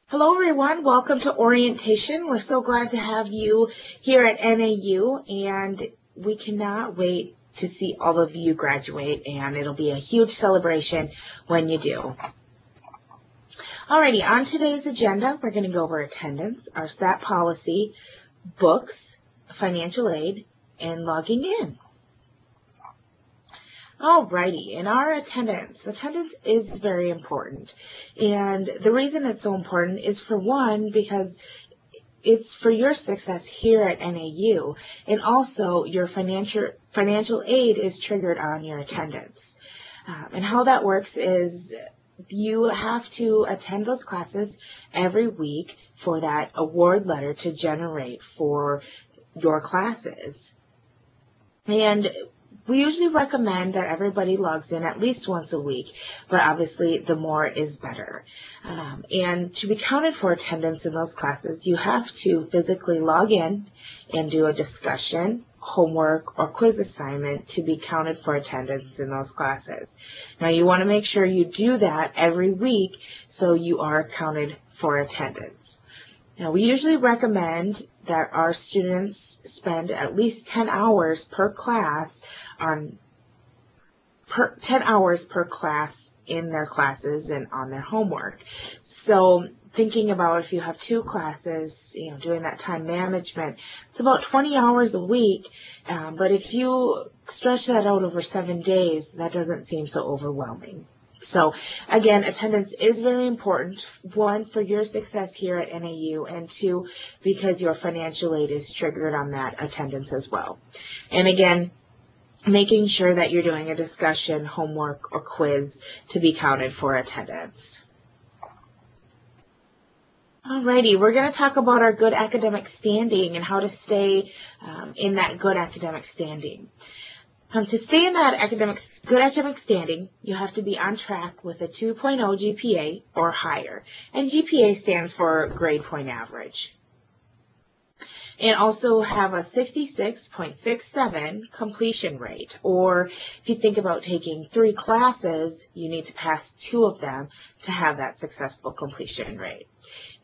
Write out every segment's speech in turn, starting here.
Hello everyone, welcome to orientation. We're so glad to have you here at NAU, and we cannot wait to see all of you graduate, and it'll be a huge celebration when you do. Alrighty, on today's agenda, we're going to go over attendance, our SAT policy, books, financial aid, and logging in. Alrighty, in our attendance is very important, and the reason it's so important is, for one, because it's for your success here at NAU, and also your financial aid is triggered on your attendance. And how that works is you have to attend those classes every week for that award letter to generate for your classes. And we usually recommend that everybody logs in at least once a week, but obviously the more is better. And to be counted for attendance in those classes, you have to physically log in and do a discussion, homework, or quiz assignment to be counted for attendance in those classes. Now, you want to make sure you do that every week so you are counted for attendance. Now, we usually recommend that our students spend at least 10 hours per class in their classes and on their homework. So thinking about if you have two classes, doing that time management, it's about 20 hours a week, but if you stretch that out over 7 days, that doesn't seem so overwhelming. So again, attendance is very important, one, for your success here at NAU, and two, because your financial aid is triggered on that attendance as well. And again, making sure that you're doing a discussion, homework, or quiz to be counted for attendance. Alrighty, we're going to talk about our good academic standing and how to stay in that good academic standing. To stay in that good academic standing, you have to be on track with a 2.0 GPA or higher. And GPA stands for grade point average. And also have a 66.67 completion rate. Or if you think about taking 3 classes, you need to pass 2 of them to have that successful completion rate.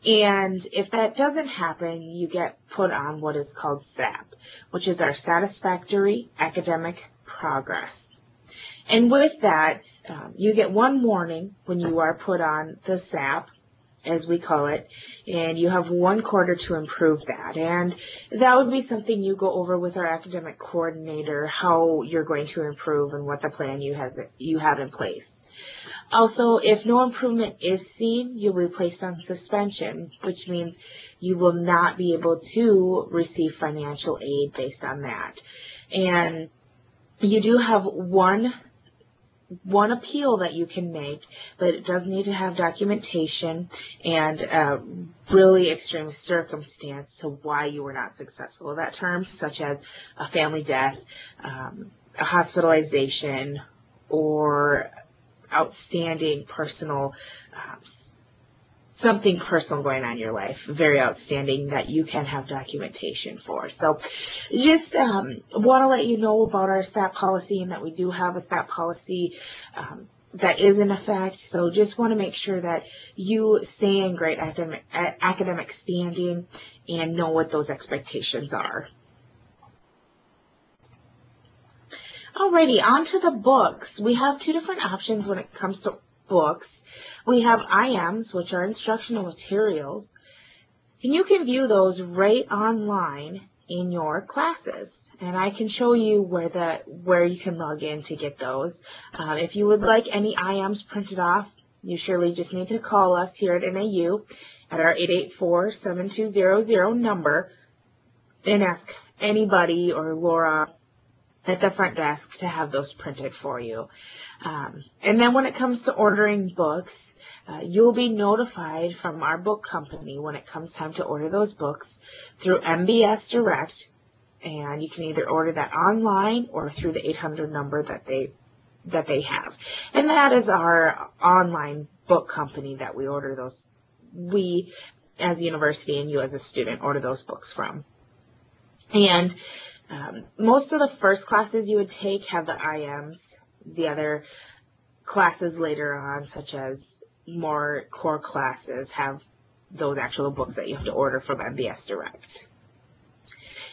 And if that doesn't happen, you get put on what is called SAP, which is our satisfactory academic progress. And with that, you get one warning when you are put on the SAP, as we call it, and you have 1 quarter to improve that. And that would be something you go over with our academic coordinator, how you're going to improve and what the plan you have in place. Also, if no improvement is seen, you'll be placed on suspension, which means you will not be able to receive financial aid based on that. And you do have one appeal that you can make, but it does need to have documentation and a really extreme circumstance to why you were not successful. That terms such as a family death, a hospitalization, or outstanding personal, something personal going on in your life, very outstanding, that you can have documentation for. So just want to let you know about our SAT policy, and that we do have a SAT policy that is in effect. So just want to make sure that you stay in great academic standing and know what those expectations are. Alrighty, on to the books. We have 2 different options when it comes to books. We have IMs, which are instructional materials, and you can view those right online in your classes. And I can show you where you can log in to get those. If you would like any IMs printed off, you surely just need to call us here at NAU at our 884-7200 number and ask anybody or Laura at the front desk to have those printed for you. And then when it comes to ordering books, you'll be notified from our book company when it comes time to order those books through MBS Direct, and you can either order that online or through the 800 number that they have. And that is our online book company that we order those, we as a university and you as a student order those books from. And most of the first classes you would take have the IMs. The other classes later on, such as more core classes, have those actual books that you have to order from MBS Direct.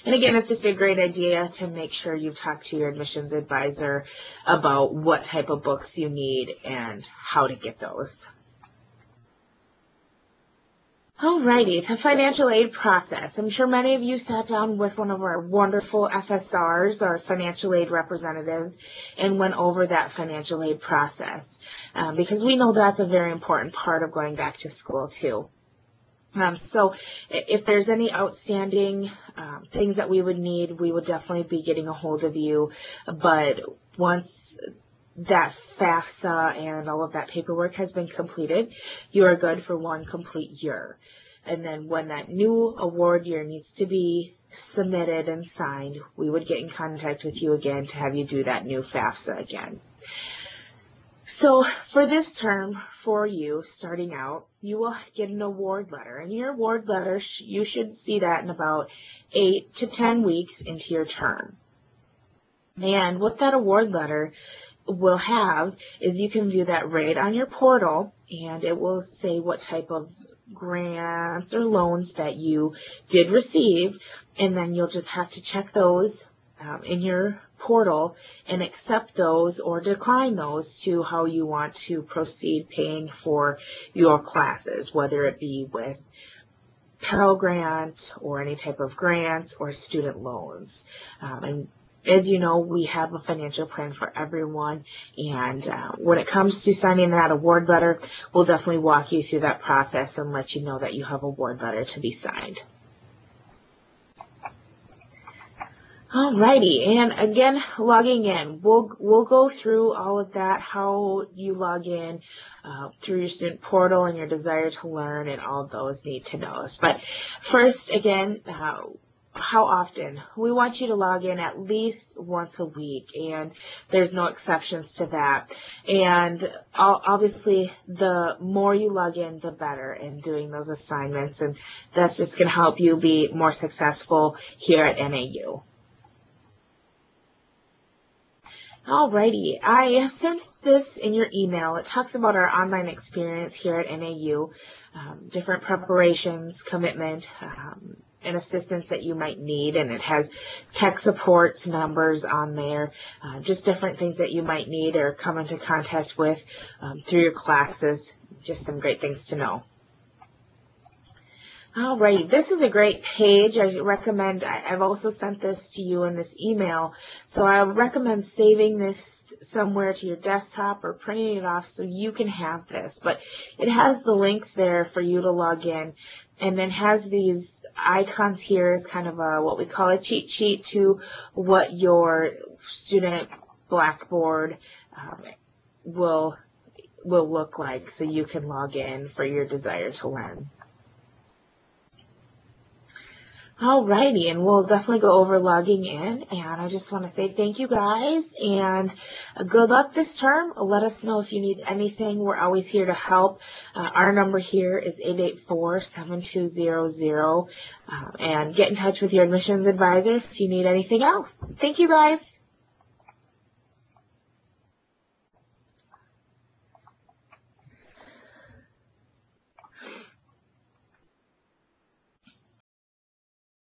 And again, it's just a great idea to make sure you talk to your admissions advisor about what type of books you need and how to get those. Alrighty, the financial aid process. I'm sure many of you sat down with one of our wonderful FSRs, our financial aid representatives, and went over that financial aid process because we know that's a very important part of going back to school too. So if there's any outstanding things that we would need, we would definitely be getting a hold of you. But once that FAFSA and all of that paperwork has been completed, you are good for 1 complete year. And then when that new award year needs to be submitted and signed, we would get in contact with you again to have you do that new FAFSA again. So for this term, for you starting out, you will get an award letter. And your award letter, you should see that in about 8 to 10 weeks into your term. And what that award letter will have is you can view that right on your portal, and it will say what type of grants or loans that you did receive, and then you'll just have to check those in your portal and accept those or decline those to how you want to proceed paying for your classes, whether it be with Pell Grant or any type of grants or student loans. And as you know, we have a financial plan for everyone, and when it comes to signing that award letter, we'll definitely walk you through that process and let you know that you have a award letter to be signed. Alrighty, and again, logging in. We'll go through all of that, how you log in through your student portal and your desire to learn and all of those need to knows. But first, again, how often? We want you to log in at least once a week, and there's no exceptions to that. And obviously, the more you log in, the better in doing those assignments, and that's just going to help you be more successful here at NAU. Alrighty, I sent this in your email. It talks about our online experience here at NAU, different preparations, commitment, and assistance that you might need, and it has tech support numbers on there, just different things that you might need or come into contact with through your classes, just some great things to know. Alright, this is a great page. I recommend, I've also sent this to you in this email, so I recommend saving this somewhere to your desktop or printing it off so you can have this. But it has the links there for you to log in, and then has these icons here as kind of what we call a cheat sheet to what your student Blackboard will look like, so you can log in for your desire to learn. Alrighty, and we'll definitely go over logging in, and I just want to say thank you guys, and good luck this term. Let us know if you need anything. We're always here to help. Our number here is 884-7200, and get in touch with your admissions advisor if you need anything else. Thank you guys.